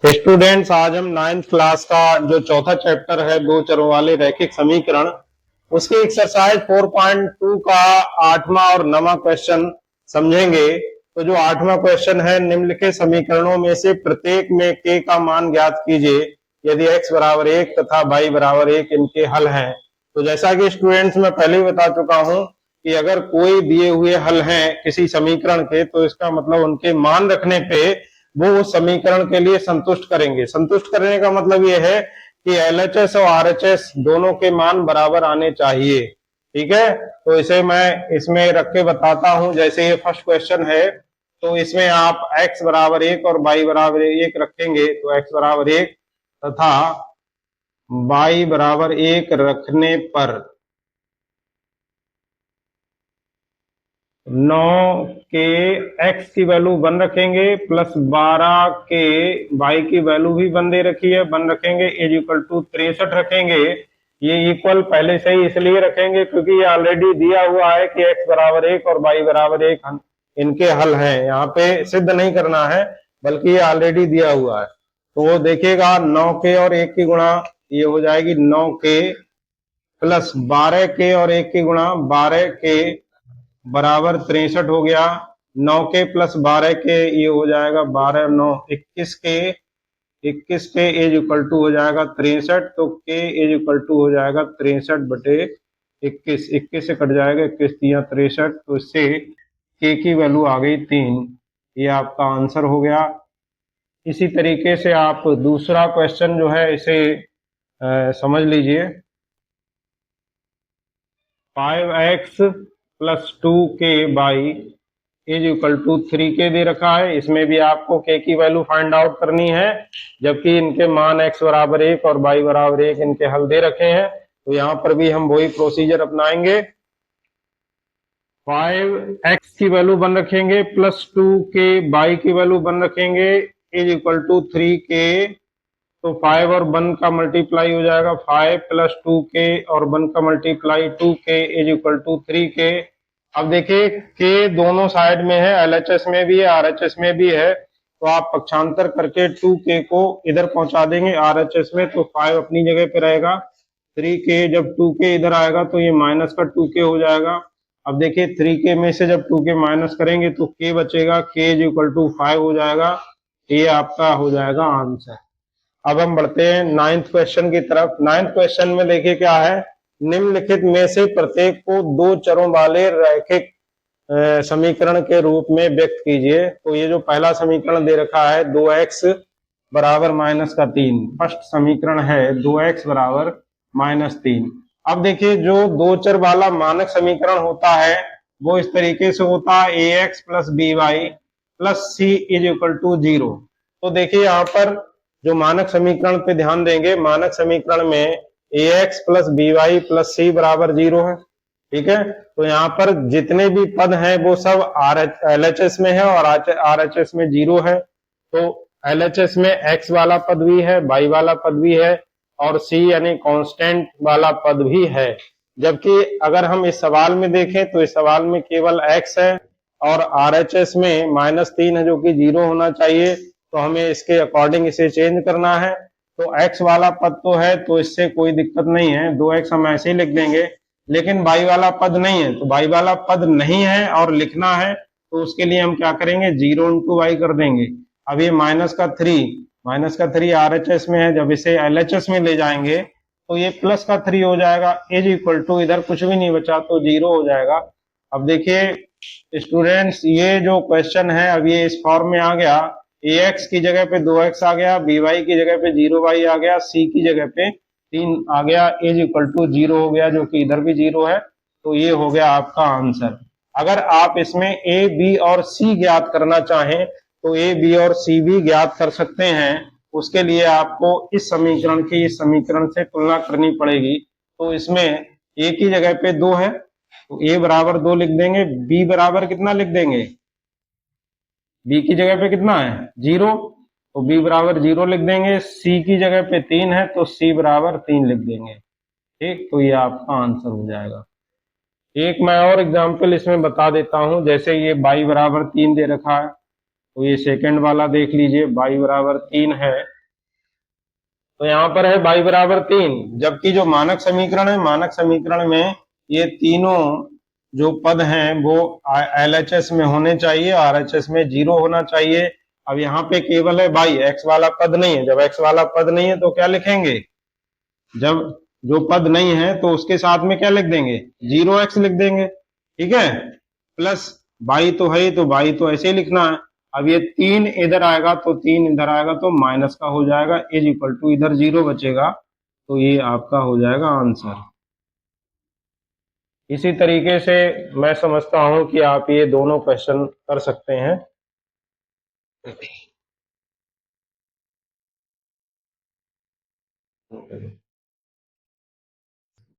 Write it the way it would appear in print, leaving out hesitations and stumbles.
Students, आज हम 9th class का जो चौथा चैप्टर है दो चरों वाले रैखिक समीकरण, उसके एक्सरसाइज 4.2 का 8वां और 9वां क्वेश्चन समझेंगे। तो जो 8वां क्वेश्चन है, निम्नलिखित समीकरणों में से प्रत्येक में k का मान ज्ञात कीजिए यदि x बराबर 1 तथा y बराबर 1 इनके हल हैं। तो जैसा कि स्टूडेंट्स मैं पहले ही बता चुका हूं कि अगर कोई दिए हुए हल हैं किसी समीकरण के, तो इसका मतलब उनके मान रखने पे वो उस समीकरण के लिए संतुष्ट करेंगे। संतुष्ट करने का मतलब ये है कि LHS और RHS दोनों के मान बराबर आने चाहिए। ठीक है, तो इसे मैं इसमें रख के बताता हूं। जैसे ये फर्स्ट क्वेश्चन है, तो इसमें आप x बराबर 1 और y बराबर 1 रखेंगे, तो x बराबर 1 तथा y बराबर 1 रखने पर 9 के x की वैल्यू 1 रखेंगे प्लस 12 के y की वैल्यू भी 1 दे रखी है, 1 रखेंगे, इज इक्वल टू 63 रखेंगे। ये इक्वल पहले से ही इसलिए रखेंगे क्योंकि ये ऑलरेडी दिया हुआ है कि x बराबर 1 और y बराबर 1 इनके हल हैं। यहाँ पे सिद्ध नहीं करना है, बल्कि ये ऑलरेडी दिया हुआ है। तो वो देखिएगा 9 के और 1 की गुणा ये हो जाएगी 9 के प्लस 12 के और 1 की गुणा 12 के बराबर 63 हो गया। 9 के प्लस 12 के ये हो जाएगा 12 9 21 के, 21 के एज इक्वल टू हो जाएगा 63। तो के एज इक्वल टू हो जाएगा 63 बटे 21, 21 से कट जाएगा, 21 दिया 63, तो इससे के की वैल्यू आ गई 3। ये आपका आंसर हो गया। इसी तरीके से आप दूसरा क्वेश्चन जो है इसे समझ लीजिए। 5x plus 2k by is equal to 3k दे रखा है। इसमें भी आपको k की वैल्यू फाइंड आउट करनी है, जबकि इनके मान x बराबर 1 और y बराबर 1 इनके हल दे रखे हैं। तो यहाँ पर भी हम वही प्रोसीजर अपनाएंगे। 5x की वैल्यू 1 रखेंगे प्लस 2k y की वैल्यू 1 रखेंगे इज इक्वल टू 3k। तो 5 और 1 का मल्टीप्लाई हो जाएगा 5 प्लस 2k और 1 का multiply 2k is equal to 3k। अब देखिए k दोनों साइड में है, LHS में भी है, RHS में भी है। तो आप पक्षांतर करके 2k को इधर पहुंचा देंगे RHS में, तो 5 अपनी जगह पे रहेगा। 3k जब 2k इधर आएगा तो ये माइनस का 2k हो जाएगा। अब देखिए 3k में से जब 2k माइनस करेंगे तो k बचेगा, k इज इक्वल टू 5 हो जाएगा। ये आपका हो जाएगा आंसर। अब हम बढ़ते हैं 9th क्वेश्चन की तरफ। 9th क्वेश्चन में देखिए क्या है, निम्नलिखित में से प्रत्येक को दो चरों वाले रैखिक समीकरण के रूप में व्यक्त कीजिए। तो ये जो पहला समीकरण दे रखा है 2x बराबर माइनस का 3, फर्स्ट समीकरण है 2x बराबर माइनस 3। अब देखिए जो दो चर वाला मानक समीकरण होता है वो इस तरीके से होता है ax plus by plus c is equal to 0। तो देखिए यहाँ पर जो मानक समीकरण पे ध्यान देंगे, मानक समीकरण में ax plus by plus c बराबर 0 है। ठीक है, तो यहाँ पर जितने भी पद हैं वो सब LHS में है और RHS में 0 है। तो LHS में x वाला पद भी है, y वाला पद भी है और c यानी कांस्टेंट वाला पद भी है। जबकि अगर हम इस सवाल में देखें तो इस सवाल में केवल x है और RHS में -3 है जो कि 0 होना चाहिए। तो हमें इसके अकॉर्डिंग इसे चेंज करना है। तो x वाला पद तो है, तो इससे कोई दिक्कत नहीं है, 2x हम ऐसे ही लिख देंगे। लेकिन y वाला पद नहीं है, तो y वाला पद नहीं है और लिखना है, तो उसके लिए हम क्या करेंगे, 0 इंटू y कर देंगे। अब ये माइनस का 3 RHS में है, जब इसे LHS में ले जाएंगे तो ये प्लस का 3 हो जाएगा, इज इक्वल टू इधर कुछ भी नहीं बचा तो 0 हो जाएगा। अब देखिए स्टूडेंट्स, ये जो क्वेश्चन है अब ये इस फॉर्म में आ गया, ax की जगह पे 2x आ गया, by की जगह पे 0y आ गया, c की जगह पे 3 आ गया, इज इक्वल टू 0 हो गया, जो कि इधर भी 0 है। तो ये हो गया आपका आंसर। अगर आप इसमें a b और c ज्ञात करना चाहें तो a b और c भी ज्ञात कर सकते हैं। उसके लिए आपको इस समीकरण की इस समीकरण से तुलना करनी पड़ेगी। तो इसमें a की जगह पे 2 है, तो a बराबर 2 लिख देंगे, b बराबर कितना लिख देंगे, b की जगह पे कितना है 0, तो b बराबर 0 लिख देंगे। c की जगह पे 3 है तो c बराबर 3 लिख देंगे। ठीक, तो ये आपका आंसर हो जाएगा। एक मैं और एग्जांपल इसमें बता देता हूं, जैसे ये y बराबर 3 दे रखा है, तो ये सेकंड वाला देख लीजिए, y बराबर 3 है, तो यहाँ पर है y बराबर 3, जबकि जो मानक समीकरण है, मानक समीकरण में ये तीनों जो पद हैं वो LHS में होने चाहिए, RHS में 0 होना चाहिए। अब यहाँ पे केवल है y, x वाला पद नहीं है। जब x वाला पद नहीं है तो क्या लिखेंगे, जब जो पद नहीं है तो उसके साथ में क्या लिख देंगे, 0x लिख देंगे, ठीक है। प्लस y तो है, तो y तो ऐसे ही लिखना है। अब ये 3 इधर आएगा तो 3 इधर आएगा तो माइनस का हो जाएगा, इज इक्वल टू इधर 0 बचेगा, तो ये आपका हो जाएगा आंसर। इसी तरीके से मैं समझता हूं कि आप ये दोनों क्वेश्चन कर सकते हैं।